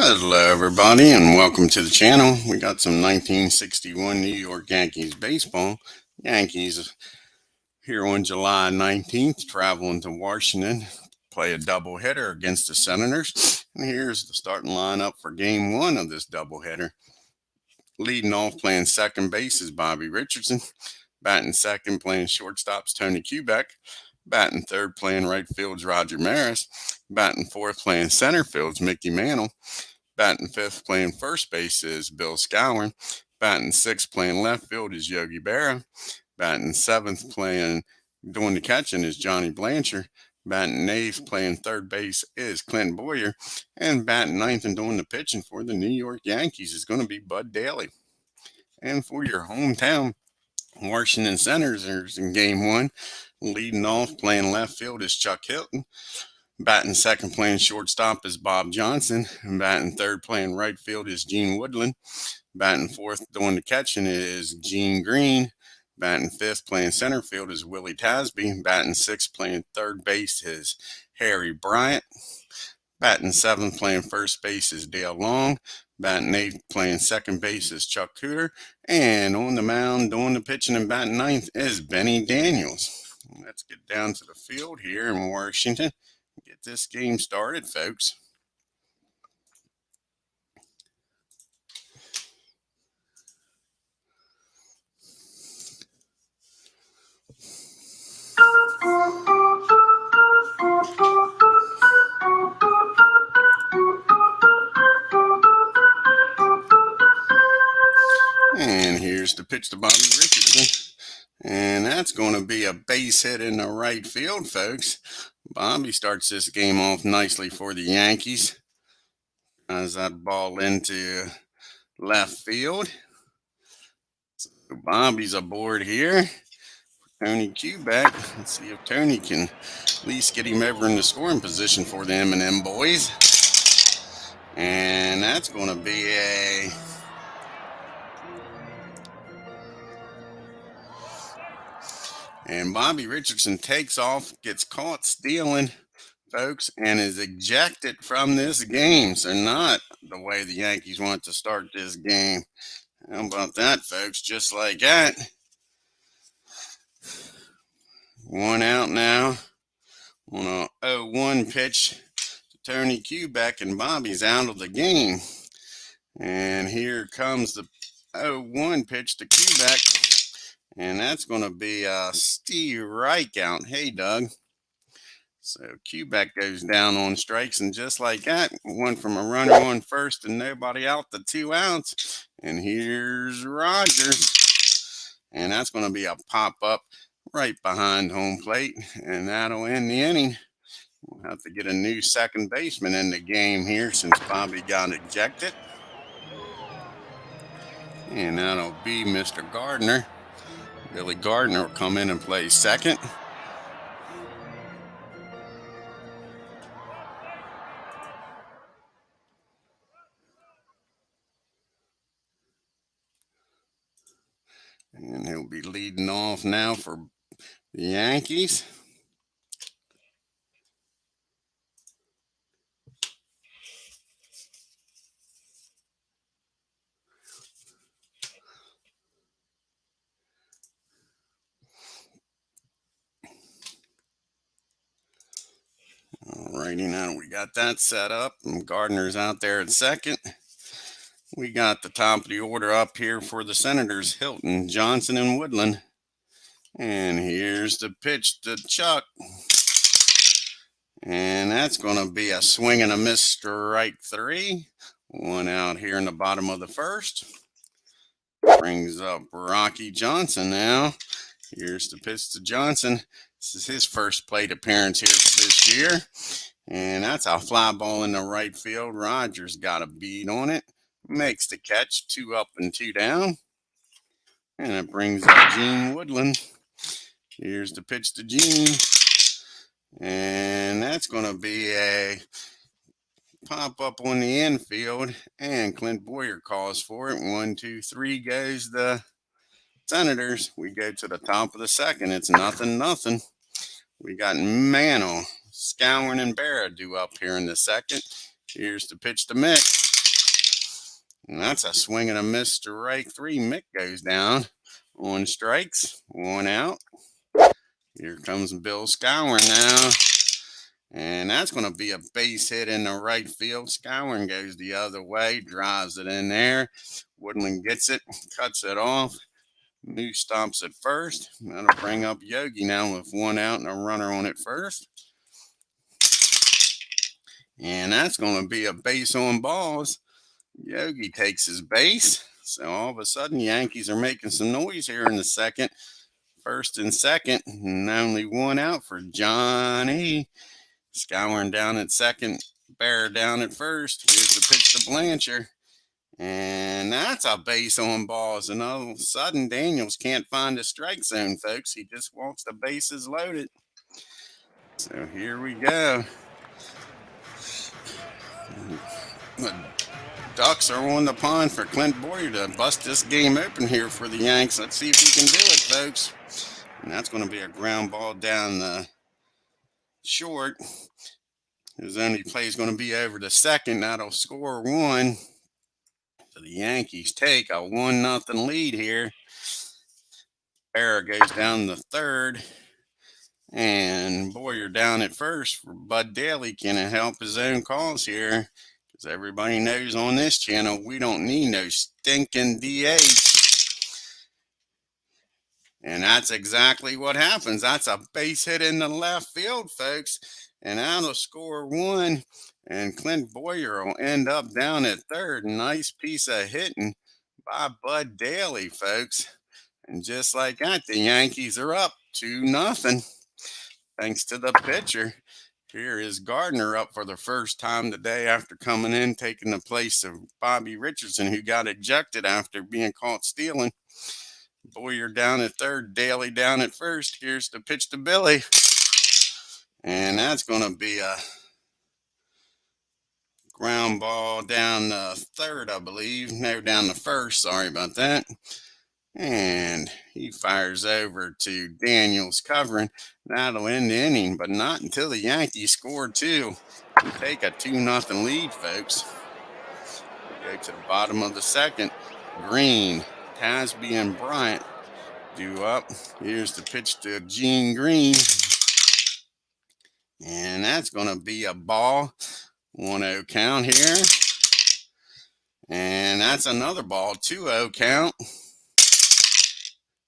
Hello everybody and welcome to the channel. We got some 1961 New York Yankees baseball. Yankees here on July 19th traveling to Washington, play a doubleheader against the Senators. And here's the starting lineup for game one of this doubleheader. Leading off playing second base is Bobby Richardson. Batting second playing shortstop's Tony Kubek. Batting third playing right field's Roger Maris. Batting fourth playing center field's Mickey Mantle. Batting fifth playing first base is Bill Skowron. Batting sixth playing left field is Yogi Berra. Batting seventh playing doing the catching is Johnny Blanchard. Batting eighth playing third base is Clint Boyer. And batting ninth and doing the pitching for the New York Yankees is going to be Bud Daly. And for your hometown Washington Senators in game one, leading off playing left field is Chuck Hilton. Batting second playing shortstop is Bob Johnson. And batting third playing right field is Gene Woodland. Batting fourth doing the catching is Gene Green. Batting fifth playing center field is Willie Tasby. Batting sixth playing third base is Harry Bryant. Batting seventh playing first base is Dale Long. Batting eighth playing second base is Chuck Cooter. And on the mound doing the pitching and batting ninth is Benny Daniels. Let's get down to the field here in Washington. Get this game started, folks. And here's the pitch to Bobby Richardson. And that's going to be a base hit in the right field, folks. Bobby starts this game off nicely for the Yankees. As that ball into left field. So Bobby's aboard here. Tony Kubek. Let's see if Tony can at least get him over in the scoring position for the M&M boys. And that's going to be a... And Bobby Richardson takes off, gets caught stealing, folks, and is ejected from this game. So not the way the Yankees want to start this game. How about that, folks? Just like that. One out now on a 0-1 pitch to Tony Kubek, and Bobby's out of the game. And here comes the 0-1 pitch to Kubek. And that's going to be a Steve Reichout. Hey, Doug. So Kubek goes down on strikes, and just like that, went from a runner on first and nobody out to 2 outs. And here's Rogers. And that's going to be a pop-up right behind home plate, and that'll end the inning. We'll have to get a new second baseman in the game here since Bobby got ejected. And that'll be Mr. Gardner. Billy Gardner will come in and play second. And he'll be leading off now for the Yankees. Alrighty, now we got that set up, and Gardner's out there at second. We got the top of the order up here for the Senators, Hilton, Johnson, and Woodland. And here's the pitch to Chuck. And that's going to be a swing and a miss, strike 3. One out here in the bottom of the first. Brings up Rocky Johnson now. Here's the pitch to Johnson. This is his first plate appearance here this year. And that's a fly ball in the right field. Rogers got a beat on it. Makes the catch, 2 up and 2 down. And it brings up Gene Woodland. Here's the pitch to Gene. And that's going to be a pop up on the infield. And Clint Boyer calls for it. 1, 2, 3 goes the Senators. We go to the top of the second. It's 0-0. We got Mantle, Skowron, and Berra due up here in the second. Here's the pitch to Mick. And that's a swing and a miss, strike three. Mick goes down on strikes, one out. Here comes Bill Scower now. And that's going to be a base hit in the right field. Scower goes the other way, drives it in there. Woodland gets it, cuts it off. Moose stops at first. That'll bring up Yogi now with one out and a runner on at first. And that's going to be a base on balls. Yogi takes his base. So all of a sudden, Yankees are making some noise here in the second. First and second, and only one out for Johnny. Scouring down at second, Bear down at first. Here's the pitch to Blanchard. And that's a base on balls. And all of a sudden, Daniels can't find the strike zone, folks. He just walks the bases loaded. So here we go. The Ducks are on the pond for Clint Boyer to bust this game open here for the Yanks. Let's see if he can do it, folks. And that's going to be a ground ball down the short. His only play is going to be over to second. That'll score one. So the Yankees take a 1-0 lead here. Bear goes down the third. And Boyer down at first for Bud DALEY. Can help his own cause here. Because everybody knows on this channel, we don't need no stinking DH. And that's exactly what happens. That's a base hit in the left field, folks. And that'll score one. And Clint Boyer will end up down at third. Nice piece of hitting by Bud DALEY, folks. And just like that, the Yankees are up 2-0. Thanks to the pitcher. Here is Gardner up for the first time today after coming in, taking the place of Bobby Richardson, who got ejected after being caught stealing. Boyer down at third, DALEY down at first. Here's the pitch to Billy. And that's going to be a ground ball down the third, I believe. No, down the first. Sorry about that. And he fires over to Daniels covering. That'll end the inning, but not until the Yankees score two. We take a 2-0 lead, folks. We go to the bottom of the second. Green, Tasby, and Bryant due up. Here's the pitch to Gene Green. And that's going to be a ball. 1-0 count here. And that's another ball. 2-0 count.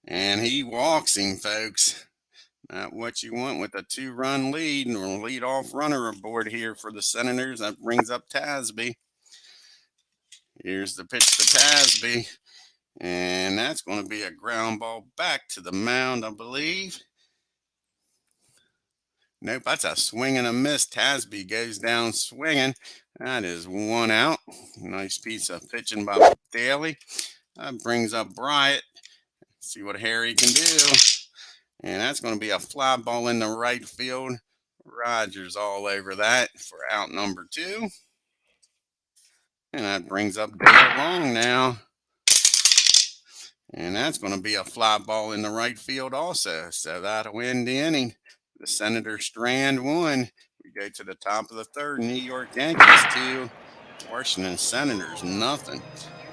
And he walks him, folks. Not what you want with a 2-run lead. And we'll lead off runner aboard here for the Senators. That brings up Tasby. Here's the pitch to Tasby. And that's going to be a ground ball back to the mound, I believe. Nope, that's a swing and a miss. Tasby goes down swinging. That is one out. Nice piece of pitching by DALEY. That brings up Bryant. See what Harry can do. And that's going to be a fly ball in the right field. Rogers all over that for out number 2. And that brings up Dale Long now. And that's going to be a fly ball in the right field also. So that'll end the inning. The Senators strand 1. We go to the top of the third. New York Yankees 2. Washington Senators nothing.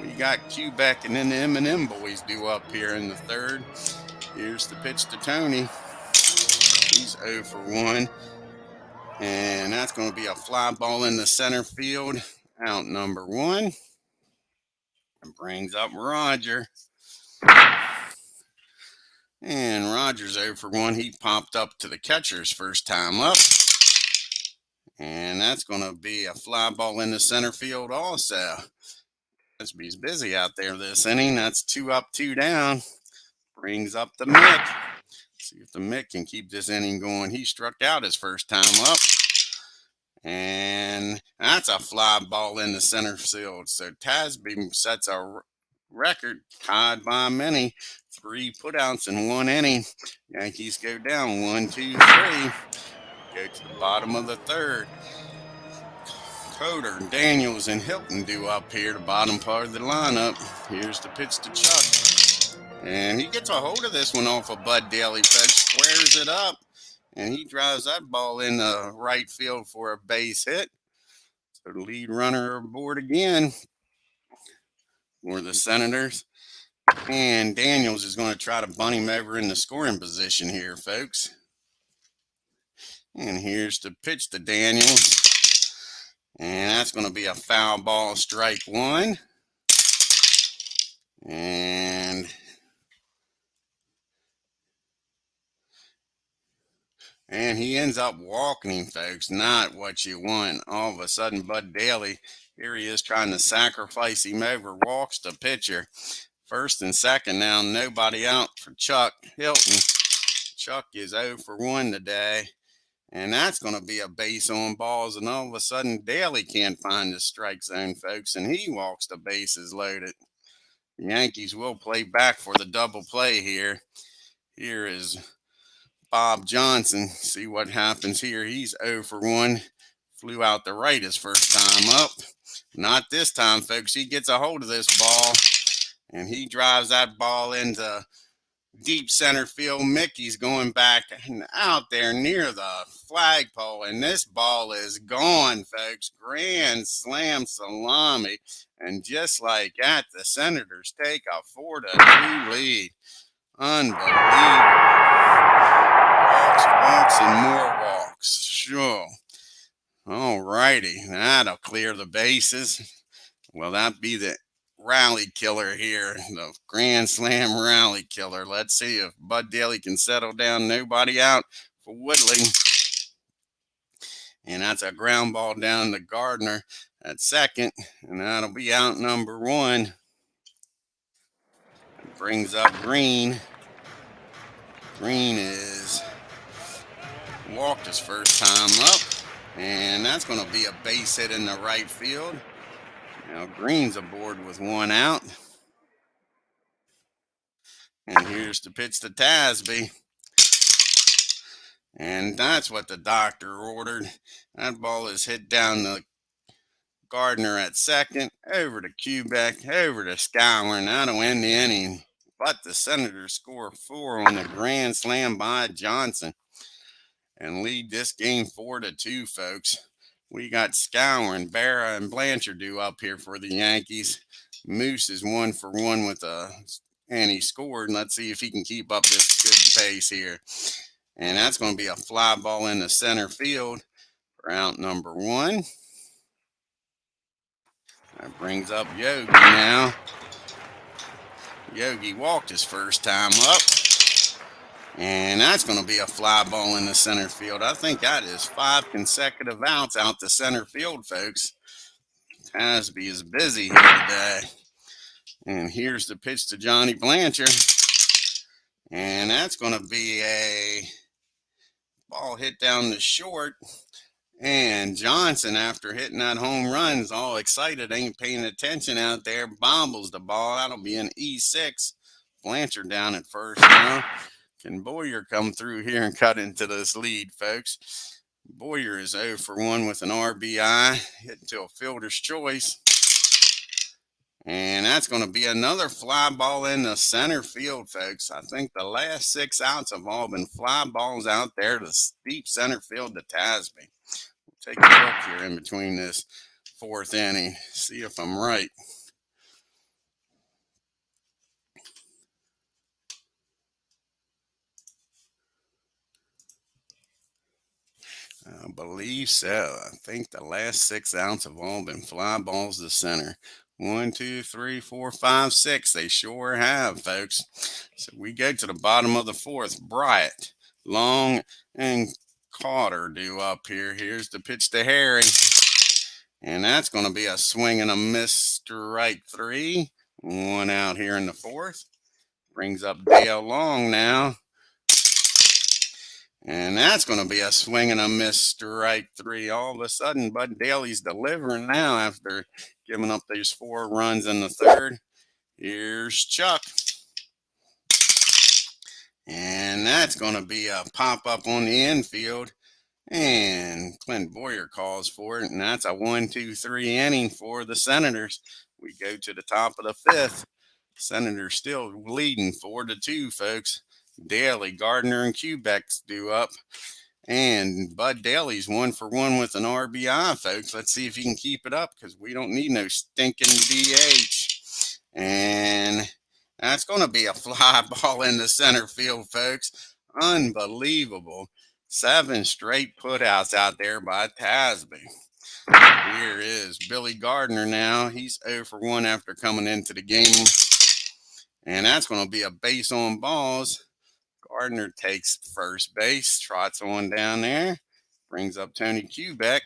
We got Quebec and then the M&M boys due up here in the third. Here's the pitch to Tony. He's 0 for 1. And that's going to be a fly ball in the center field. Out number 1. And brings up Roger. And Rogers 0 for 1. He popped up to the catcher's first time up. And that's going to be a fly ball in the center field also. Tasby's busy out there this inning. That's 2 up, 2 down. Brings up the Mick. See if the Mick can keep this inning going. He struck out his first time up. And that's a fly ball in the center field. So Tasby sets a record tied by many. 3 putouts in 1 inning. Yankees go down 1, 2, 3. Go to the bottom of the third. Coder, Daniels, and Hilton due up here, the bottom part of the lineup. Here's the pitch to Chuck. And he gets a hold of this one off of Bud DALEY. Squares it up. And he drives that ball in the right field for a base hit. So the lead runner aboard again. for the Senators. And Daniels is going to try to bunt him over in the scoring position here, folks. And here's the pitch to Daniels. And that's going to be a foul ball, strike one. And he ends up walking him, folks. Not what you want. All of a sudden, Bud Daly, here he is trying to sacrifice him over, walks the pitcher. First and second now, nobody out for Chuck Hilton. Chuck is 0 for 1 today. And that's going to be a base on balls. And all of a sudden, Daly can't find the strike zone, folks. And he walks the bases loaded. The Yankees will play back for the double play here. Here is Bob Johnson. See what happens here. He's 0 for 1. Flew out the right his first time up. Not this time, folks. He gets a hold of this ball. And he drives that ball into deep center field. Mickey's going back and out there near the flagpole, and this ball is gone, folks. Grand slam salami, and just like that, the Senators take a 4-2 lead. Unbelievable. Walks, and more walks. Sure. All righty, that'll clear the bases. Well, that'd be the rally killer here, the grand slam rally killer. Let's see if Bud Daly can settle down. Nobody out for Woodley. And that's a ground ball down to Gardner at second. And that'll be out number 1. It brings up Green. Green is walked his first time up. And that's going to be a base hit in the right field. Now Green's aboard with 1 out. And here's the pitch to Tasby. And that's what the doctor ordered. That ball is hit down to Gardner at second, over to Quebec, over to Schuyler, and that'll end the inning. But the Senators score 4 on the grand slam by Johnson and lead this game 4-2, folks. We got Schuyler and Barra and Blanchard due up here for the Yankees. Moose is 1 for 1 with and he scored. And let's see if he can keep up this good pace here. And that's going to be a fly ball in the center field for out number 1. That brings up Yogi now. Yogi walked his first time up. And that's going to be a fly ball in the center field. I think that is 5 consecutive outs out the center field, folks. Tasby is busy here today. And here's the pitch to Johnny Blanchard. And that's going to be a ball hit down the short. And Johnson, after hitting that home run, is all excited, ain't paying attention out there, bobbles the ball. That'll be an E6. Blanchard down at first now. Can Boyer come through here and cut into this lead, folks? Boyer is 0 for 1 with an RBI, hit into a fielder's choice. And that's going to be another fly ball in the center field, folks. I think the last 6 outs have all been fly balls out there to deep center field to Tasby. We'll take a look here in between this 4th inning, see if I'm right. I believe so. I think the last 6 outs have all been fly balls to center. 1, 2, 3, 4, 5, 6. They sure have, folks. So we go to the bottom of the 4th. Bryant, Long, and Carter due up here. Here's the pitch to Harry. And that's going to be a swing and a miss, strike 3. 1 out here in the 4th. Brings up Dale Long now. And that's going to be a swing and a miss, strike 3. All of a sudden, Bud Daly's delivering now after giving up these 4 runs in the 3rd. Here's Chuck. And that's going to be a pop-up on the infield. And Clint Boyer calls for it. And that's a 1-2-3 inning for the Senators. We go to the top of the 5th. Senators still leading 4-2, folks. Daly, Gardner, and Quebec's due up. And Bud Daly's 1 for 1 with an RBI, folks. Let's see if he can keep it up because we don't need no stinking DH. And that's going to be a fly ball in the center field, folks. Unbelievable. 7 straight putouts out there by Tasby. Here is Billy Gardner now. He's 0 for 1 after coming into the game. And that's going to be a base on balls. Gardner takes first base, trots on down there, brings up Tony Kubek.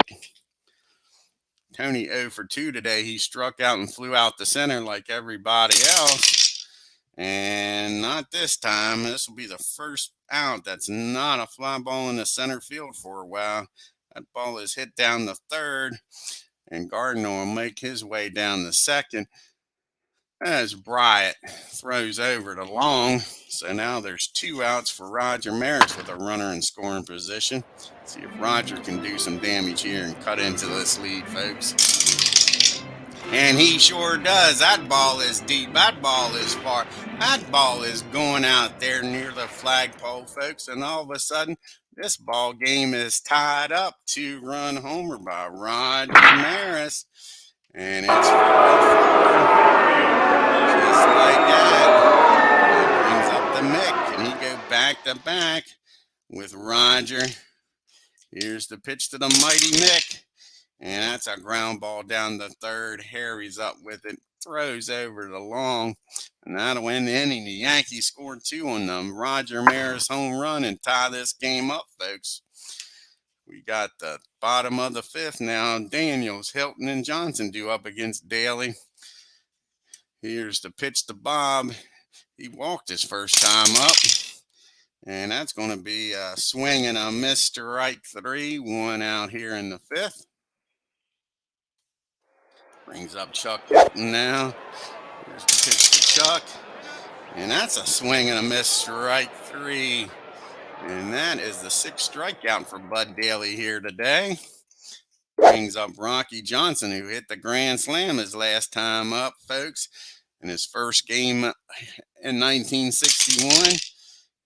Tony 0 for 2 today. He struck out and flew out the center like everybody else. And not this time. This will be the first out that's not a fly ball in the center field for a while. That ball is hit down the third, and Gardner will make his way down the second as Bryant throws over to long. So now there's 2 outs for Roger Maris with a runner in scoring position. See if Roger can do some damage here and cut into this lead, folks. And he sure does. That ball is deep. That ball is far. That ball is going out there near the flagpole, folks. And all of a sudden, this ball game is tied up. 2-run homer by Roger Maris. And it's 4-4. Just like that. He brings up the Mick. And he go back to back with Roger. Here's the pitch to the mighty Mick. And that's a ground ball down the third. Harry's up with it. Throws over the long. And that'll end the inning. The Yankees scored 2 on them. Roger Maris home run and tie this game up, folks. We got the bottom of the 5th now. Daniels, Hilton, and Johnson due up against Daly. Here's the pitch to Bob. He walked his first time up. And that's going to be a swing and a miss, strike 3. 1 out here in the 5th. Brings up Chuck Hilton now. Here's the pitch to Chuck. And that's a swing and a miss, strike 3. And that is the 6th strikeout for Bud Daly here today. Brings up Rocky Johnson, who hit the grand slam his last time up, folks, in his first game in 1961.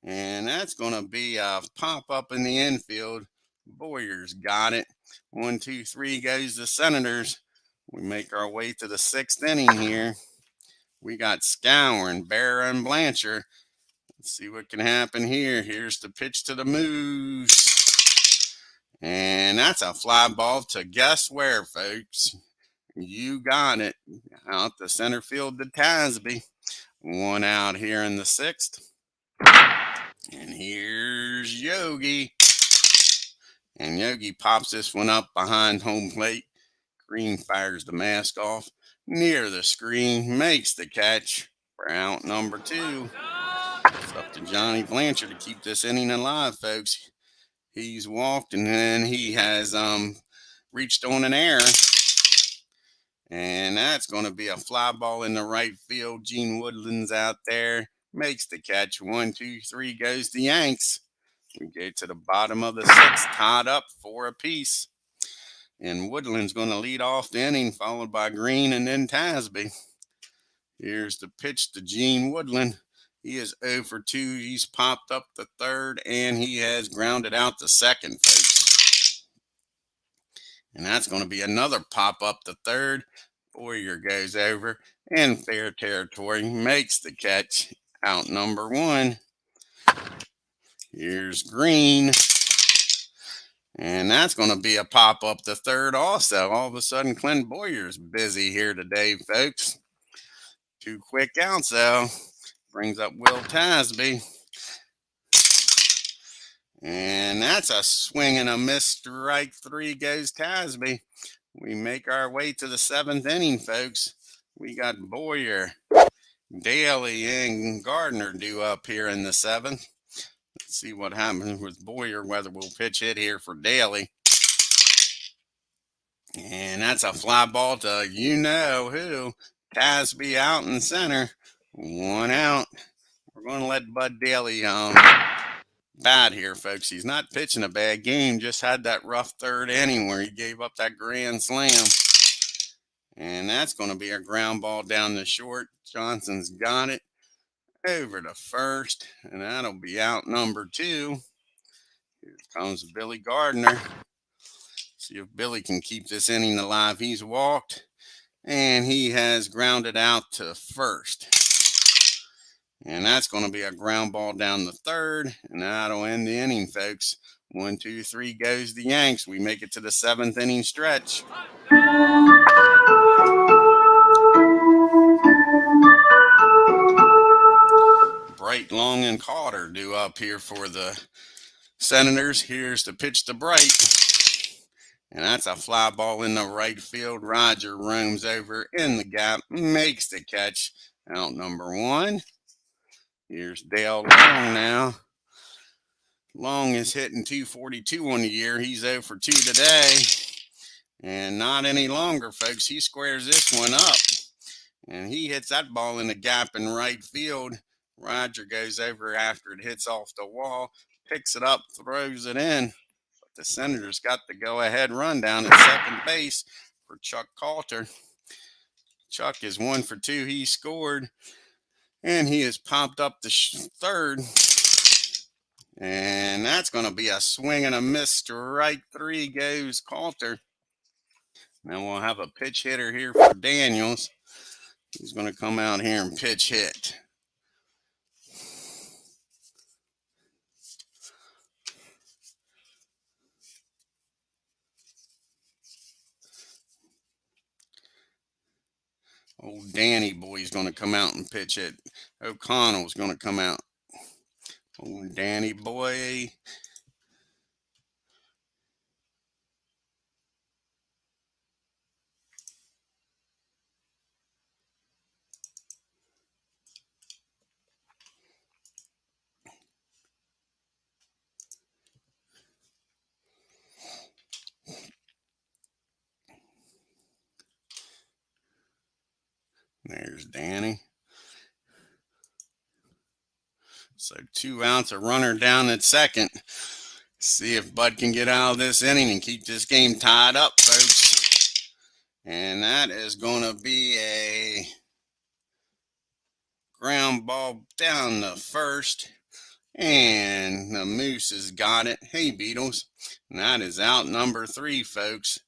And that's going to be a pop-up in the infield. Boyer's got it. 1, 2, 3 goes the Senators. We make our way to the 6th inning here. We got Scourin, Barra, and Blanchard. Let's see what can happen here. Here's the pitch to the Moose. And that's a fly ball to guess where, folks. You got it. Out the center field to Tasby. 1 out here in the 6th. And here's Yogi. And Yogi pops this one up behind home plate. Green fires the mask off near the screen, makes the catch for out number 2. It's up to Johnny Blanchard to keep this inning alive, folks. He's walked and then he has reached on an error. And that's going to be a fly ball in the right field. Gene Woodland's out there, makes the catch. 1, 2, 3 goes the Yanks. We go to the bottom of the 6th, tied up 4 apiece. And Woodland's going to lead off the inning, followed by Green and then Tasby. Here's the pitch to Gene Woodland. He is 0 for 2. He's popped up the 3rd, and he has grounded out the 2nd, folks. And that's going to be another pop up the 3rd. Boyer goes over, and fair territory, makes the catch. Out number 1. Here's Green. And that's going to be a pop-up the 3rd also. All of a sudden, Clint Boyer's busy here today, folks. 2 quick outs, though. Brings up Will Tasby. And that's a swing and a miss, strike 3 goes Tasby. We make our way to the 7th inning, folks. We got Boyer, Daly, and Gardner due up here in the 7th. Let's see what happens with Boyer, whether we'll pitch hit here for Daly. And that's a fly ball to you-know-who. Tasby out in center. 1 out. We're going to let Bud Daly bat here, folks. He's not pitching a bad game. Just had that rough 3rd inning where he gave up that grand slam. And that's going to be a ground ball down the short. Johnson's got it. Over to 1st. And that'll be out number 2. Here comes Billy Gardner. See if Billy can keep this inning alive. He's walked. and he has grounded out to first. And that's going to be a ground ball down the third, and that'll end the inning, folks. 1, 2, 3 goes the Yanks. We make it to the 7th inning stretch. Bright, Long, and Carter due up here for the Senators. Here's the pitch to Bright. And that's a fly ball in the right field. Roger roams over in the gap, makes the catch. Out number 1. Here's Dale Long now. Long is hitting 242 on the year. He's 0 for 2 today. And not any longer, folks. He squares this one up. And he hits that ball in the gap in right field. Roger goes over after it hits off the wall, picks it up, throws it in. But the Senators got the go-ahead run down at second base for Chuck Coulter. Chuck is 1 for 2. He scored. And he has popped up to third. And that's going to be a swing and a miss. Strike 3 goes Coulter. Now we'll have a pitch hitter here for Daniels. He's going to come out here and pitch hit. Old Danny boy's going to come out and pitch it. O'Connell's going to come out. Old Danny boy. There's Danny. So 2 outs, a runner down at second. See if Bud can get out of this inning and keep this game tied up, folks. And that is going to be a ground ball down the first. And the Moose has got it. Hey, Beatles. And that is out number 3, folks.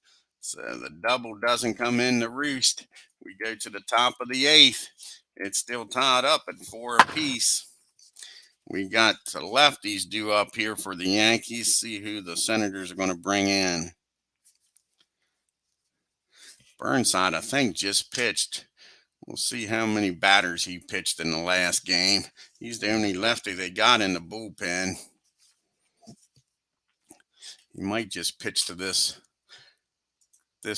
So the double doesn't come in the roost. We go to the top of the 8th. It's still tied up at 4 apiece. We got the lefties due up here for the Yankees. See who the Senators are going to bring in. Burnside, I think, just pitched. We'll see how many batters he pitched in the last game. He's the only lefty they got in the bullpen. He might just pitch to this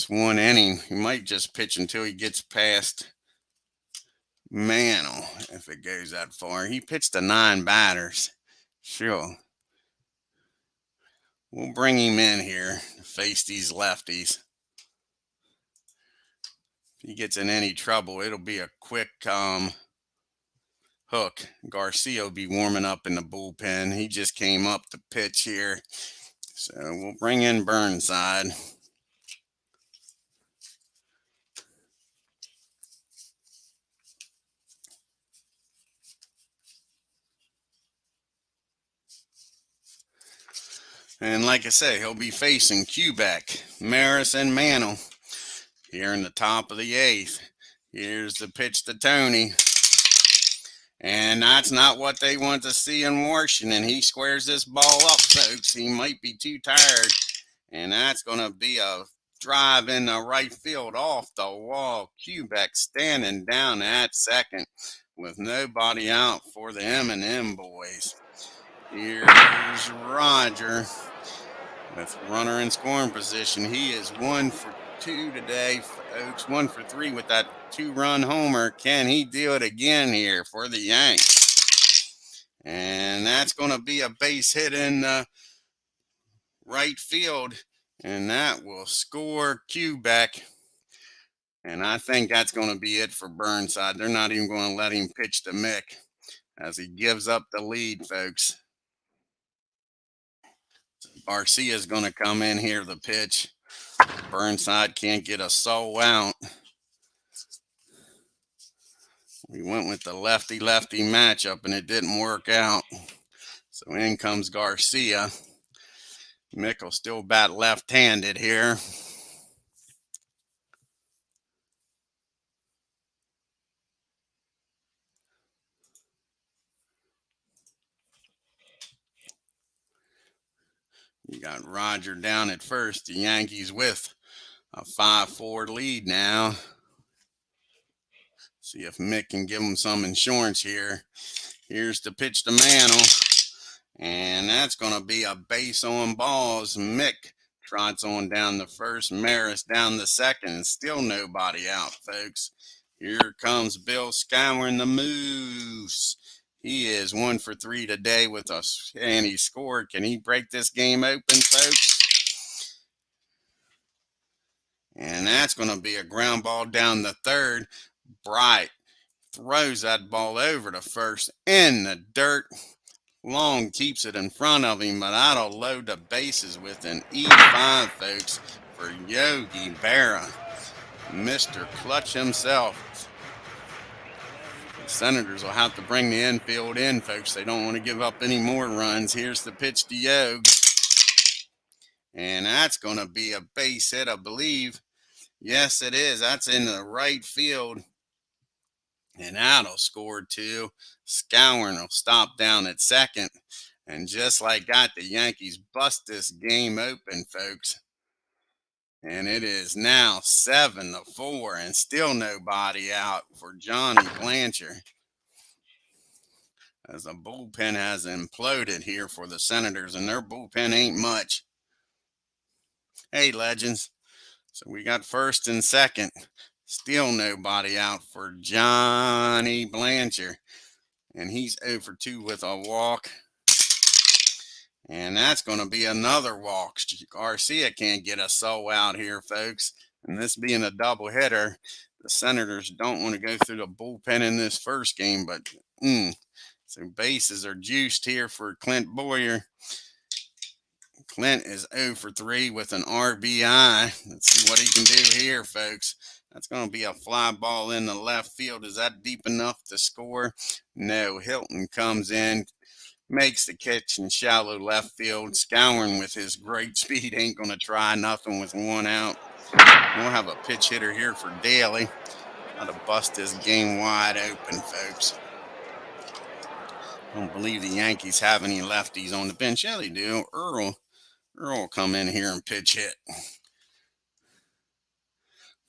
one inning. He might just pitch until he gets past Mantle, if it goes that far. He pitched to 9 batters. Sure. We'll bring him in here to face these lefties. If he gets in any trouble, it'll be a quick hook. Garcia will be warming up in the bullpen. He just came up to pitch here. So we'll bring in Burnside. And like I say, he'll be facing Quebec, Maris, and Mantle here in the top of the 8th. Here's the pitch to Tony. And that's not what they want to see in Washington. He squares this ball up, folks. He might be too tired. And that's going to be a drive in the right field off the wall. Quebec standing down at second with nobody out for the M&M boys. Here's Roger with runner in scoring position. He is 1 for 2 today, folks. 1 for 3 with that 2-run homer. Can he do it again here for the Yanks? And that's going to be a base hit in right field. And that will score Quebec. And I think that's going to be it for Burnside. They're not even going to let him pitch to Mick as he gives up the lead, folks. Garcia is going to come in here, the pitch. Burnside can't get a soul out. We went with the lefty-lefty matchup, and it didn't work out. So in comes Garcia. Mick will still bat left-handed here. You got Roger down at first. The Yankees with a 5-4 lead now. See if Mick can give them some insurance here. Here's the pitch to Mantle. And that's going to be a base on balls. Mick trots on down the first. Maris down the second. And still nobody out, folks. Here comes Bill Scouring the Moose. He is 1 for 3 today with us, and he scored. Can he break this game open, folks? And that's going to be a ground ball down the third. Bright throws that ball over to first in the dirt. Long keeps it in front of him, but that'll load the bases with an E5, folks, for Yogi Berra, Mr. Clutch himself. The Senators will have to bring the infield in, folks. They don't want to give up any more runs. Here's the pitch to Yogi. And that's going to be a base hit, I believe. Yes, it is. That's in the right field. And that'll score too. Scouring will stop down at second. And just like that, the Yankees bust this game open, folks. And it is now 7-4 and still nobody out for Johnny Blanchard. As the bullpen has imploded here for the Senators, and their bullpen ain't much. Hey, legends. So we got first and second. Still nobody out for Johnny Blanchard. And he's 0 for 2 with a walk. And that's going to be another walk. Garcia can't get a soul out here, folks. And this being a doubleheader, the Senators don't want to go through the bullpen in this first game. But so bases are juiced here for Clint Boyer. Clint is 0 for 3 with an RBI. Let's see what he can do here, folks. That's going to be a fly ball in the left field. Is that deep enough to score? No. Hilton comes in, makes the catch in shallow left field. Scouring with his great speed ain't going to try nothing with 1 out. We'll have a pitch hitter here for DALEY. Got to bust this game wide open, folks. I don't believe the Yankees have any lefties on the bench. Yeah, they do. Earl will come in here and pitch hit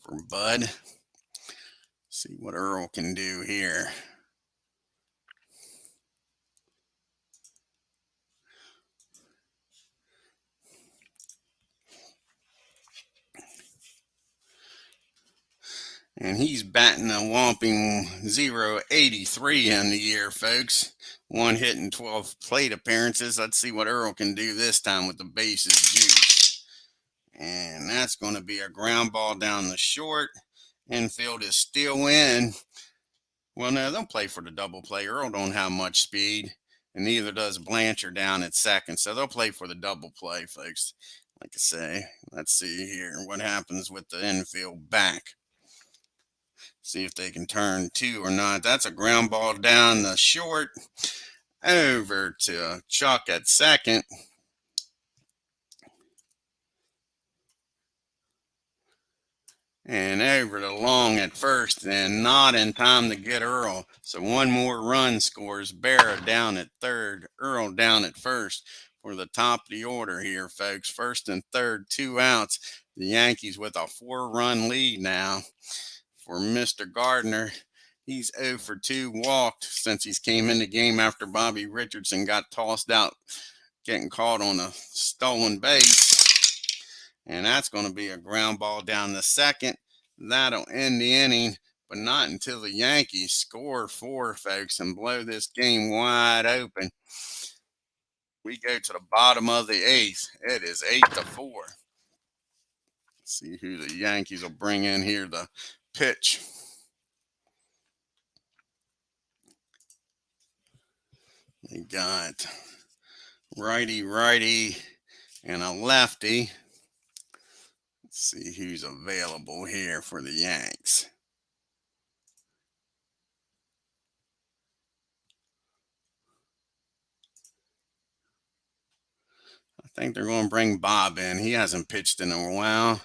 for Bud. See what Earl can do here. And he's batting a whopping .083 in the year, folks. 1 hit and 12 plate appearances. Let's see what Earl can do this time with the bases juiced. And that's going to be a ground ball down the short. Infield is still in. Well, no, they'll play for the double play. Earl don't have much speed, and neither does Blanchard down at second. So they'll play for the double play, folks. Like I say, let's see here what happens with the infield back. See if they can turn 2 or not. That's a ground ball down the short. Over to Chuck at second. And over to Long at first, and not in time to get Earl. So 1 more run scores. Berra down at third. Earl down at first for the top of the order here, folks. First and third, 2 outs. The Yankees with a 4-run lead now for Mr. Gardner. He's 0 for 2 walked since he's came in the game after Bobby Richardson got tossed out, getting caught on a stolen base. And that's going to be a ground ball down the second. That'll end the inning, but not until the Yankees score 4, folks, and blow this game wide open. We go to the bottom of the 8th. It is 8-4. See who the Yankees will bring in here to pitch. They got righty, and a lefty. Let's see who's available here for the Yanks. I think they're going to bring Bob in. He hasn't pitched in a while.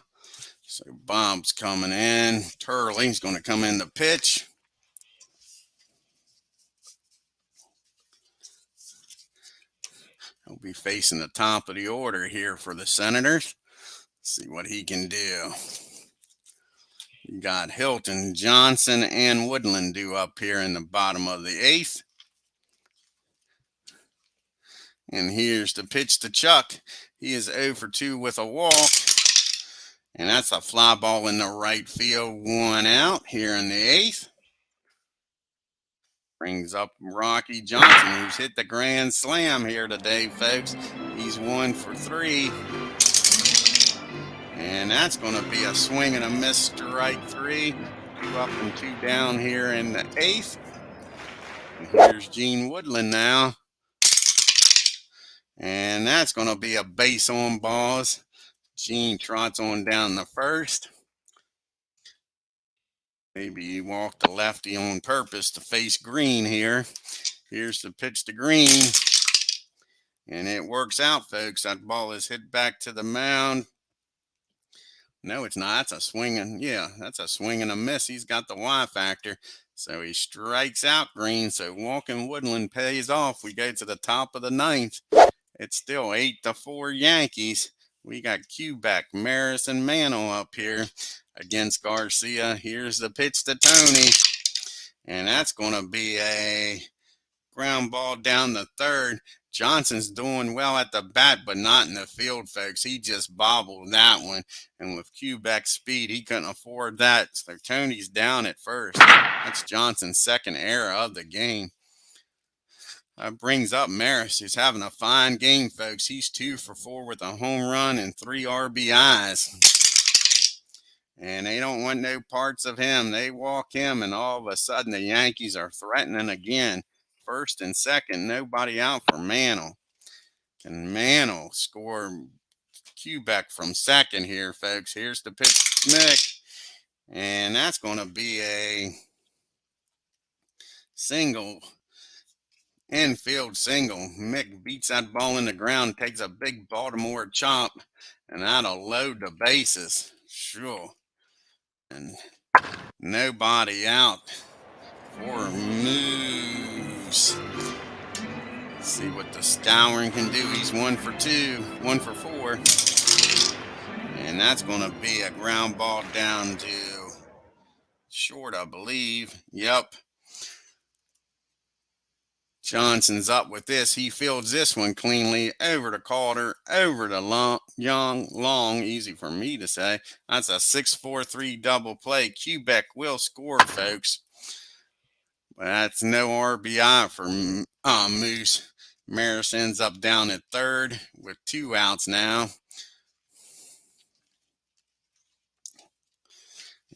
So Bob's coming in. Turley's going to come in to pitch. be facing the top of the order here for the Senators. See what he can do. You got Hilton, Johnson, and Woodland due up here in the bottom of the 8th. And here's the pitch to Chuck. He is 0 for 2 with a walk. And that's a fly ball in the right field, 1 out here in the 8th. Brings up Rocky Johnson, who's hit the grand slam here today, folks. He's 1 for 3. And that's going to be a swing and a miss, strike 3. 2 up and 2 down here in the 8th. And here's Gene Woodland now. And that's going to be a base on balls. Gene trots on down the 1st. Maybe he walked the lefty on purpose to face Green here. Here's the pitch to Green. And it works out, folks. That ball is hit back to the mound. No, it's not. That's a swing that's a swing and a miss. He's got the Y factor. So he strikes out Green. So walking Woodland pays off. We go to the top of the 9th. It's still 8-4 Yankees. We got Quebec, Maris, and Mano up here against Garcia. Here's the pitch to Tony. And that's going to be a ground ball down the 3rd. Johnson's doing well at the bat, but not in the field, folks. He just bobbled that one. And with Quebec's speed, he couldn't afford that. So Tony's down at 1st. That's Johnson's 2nd error of the game. That brings up Maris, who's having a fine game, folks. He's 2 for 4 with a home run and 3 RBIs. And they don't want no parts of him. They walk him, and all of a sudden the Yankees are threatening again. 1st and 2nd, nobody out for Mano. Can Mano score Quebec from 2nd here, folks? Here's the pitch to Mick. And that's going to be a single. Infield single. Mick beats that ball in the ground, takes a big Baltimore chop, and that'll load the bases. Sure. And nobody out for Moose. Let's see what the Scouring can do. He's 1 for 2, 1 for 4. And that's going to be a ground ball down to short, I believe. Yep. Johnson's up with this. He fields this one cleanly over to Calder, over to Long, easy for me to say. That's a 6-4-3 double play. Quebec will score, folks. But that's no RBI for Moose. Maris ends up down at 3rd with 2 outs now.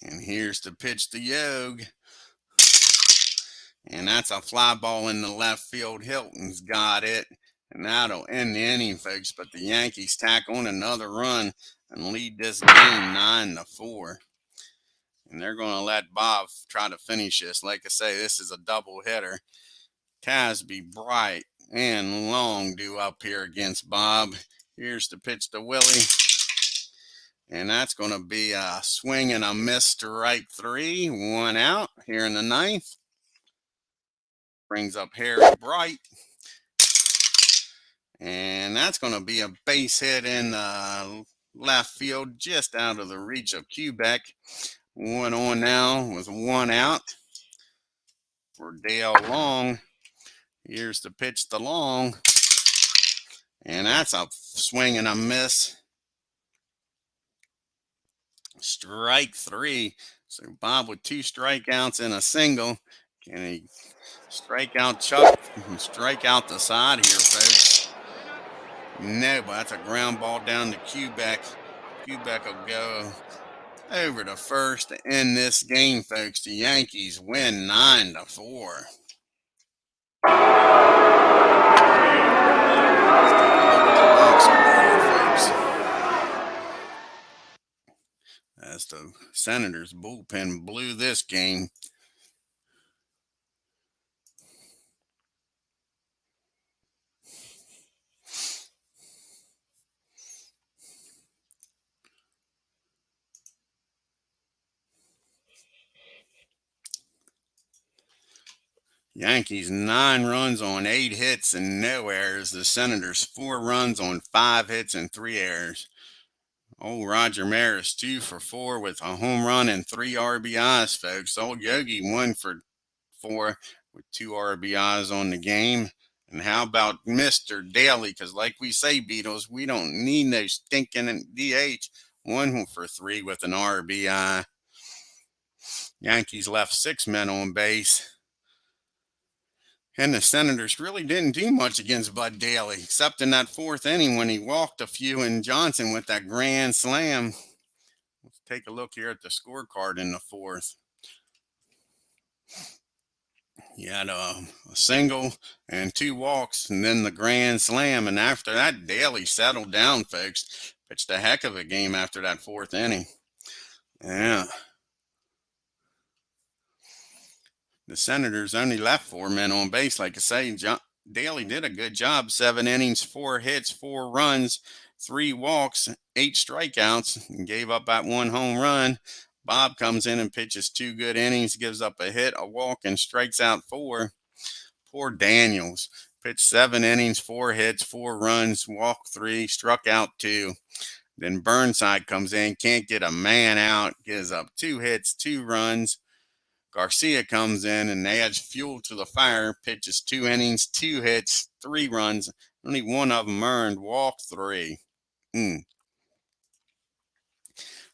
And here's the pitch to Yog. And that's a fly ball in the left field. Hilton's got it. And that'll end the inning, folks. But the Yankees tack on another run and lead this game 9-4. And they're going to let Bob try to finish this. Like I say, this is a double hitter. Casby, Bright, and Long due up here against Bob. Here's the pitch to Willie. And that's going to be a swing and a miss, strike 3. 1 out here in the 9th. Brings up Harry Bright. And that's going to be a base hit in left field, just out of the reach of Quebec. 1 on now with 1 out for Dale Long. Here's the pitch to Long. And that's a swing and a miss. Strike 3. So Bob with 2 strikeouts and a single. Can he strike out Chuck and strike out the side here, folks? No, but that's a ground ball down to Quebec. Quebec will go over to 1st to end this game, folks. The Yankees win 9-4. As the Senators bullpen blew this game. Yankees 9 runs on 8 hits and no errors. The Senators 4 runs on 5 hits and 3 errors. Old Roger Maris 2 for 4 with a home run and 3 RBIs, folks. Old Yogi 1 for 4 with 2 RBIs on the game. And how about Mr. DALEY? Because like we say, Beatles, we don't need no stinking DH. 1 for 3 with an RBI. Yankees left 6 men on base. And the Senators really didn't do much against Bud Daly, except in that 4th inning when he walked a few and Johnson with that grand slam. Let's take a look here at the scorecard in the 4th. He had a single and 2 walks and then the grand slam. And after that, Daly settled down, folks. Pitched a heck of a game after that 4th inning. Yeah. The Senators only left 4 men on base. Like I say, Daly did a good job. 7 innings, 4 hits, 4 runs, 3 walks, 8 strikeouts, and gave up that 1 home run. Bob comes in and pitches 2 good innings, gives up a hit, a walk, and strikes out 4. Poor Daniels. Pitched 7 innings, 4 hits, 4 runs, walked 3, struck out 2. Then Burnside comes in, can't get a man out, gives up 2 hits, 2 runs. Garcia comes in and adds fuel to the fire, pitches 2 innings, 2 hits, 3 runs, only 1 of them earned, walked 3. I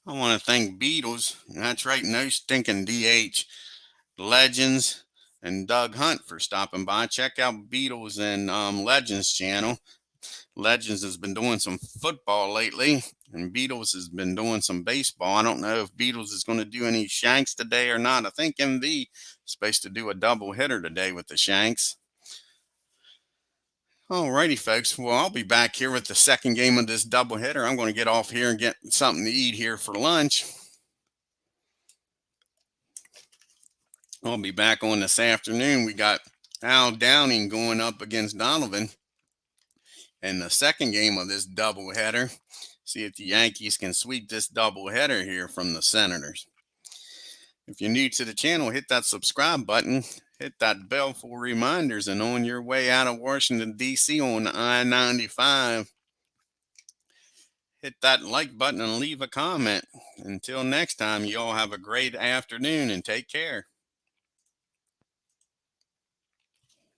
want to thank Beatles, that's right, no stinking DH, Legends, and Doug Hunt for stopping by. Check out Beatles and Legends channel. Legends has been doing some football lately, and Beatles has been doing some baseball. I don't know if Beatles is going to do any Shanks today or not. I think MV is supposed to do a double hitter today with the Shanks. Alrighty, folks. Well, I'll be back here with the second game of this double hitter. I'm going to get off here and get something to eat here for lunch. I'll be back on this afternoon. We got Al Downing going up against Donovan in the second game of this doubleheader. See if the Yankees can sweep this doubleheader here from the Senators. If you're new to the channel, hit that subscribe button, hit that bell for reminders, and on your way out of Washington, D.C. on I-95, hit that like button and leave a comment. Until next time, you all have a great afternoon and take care.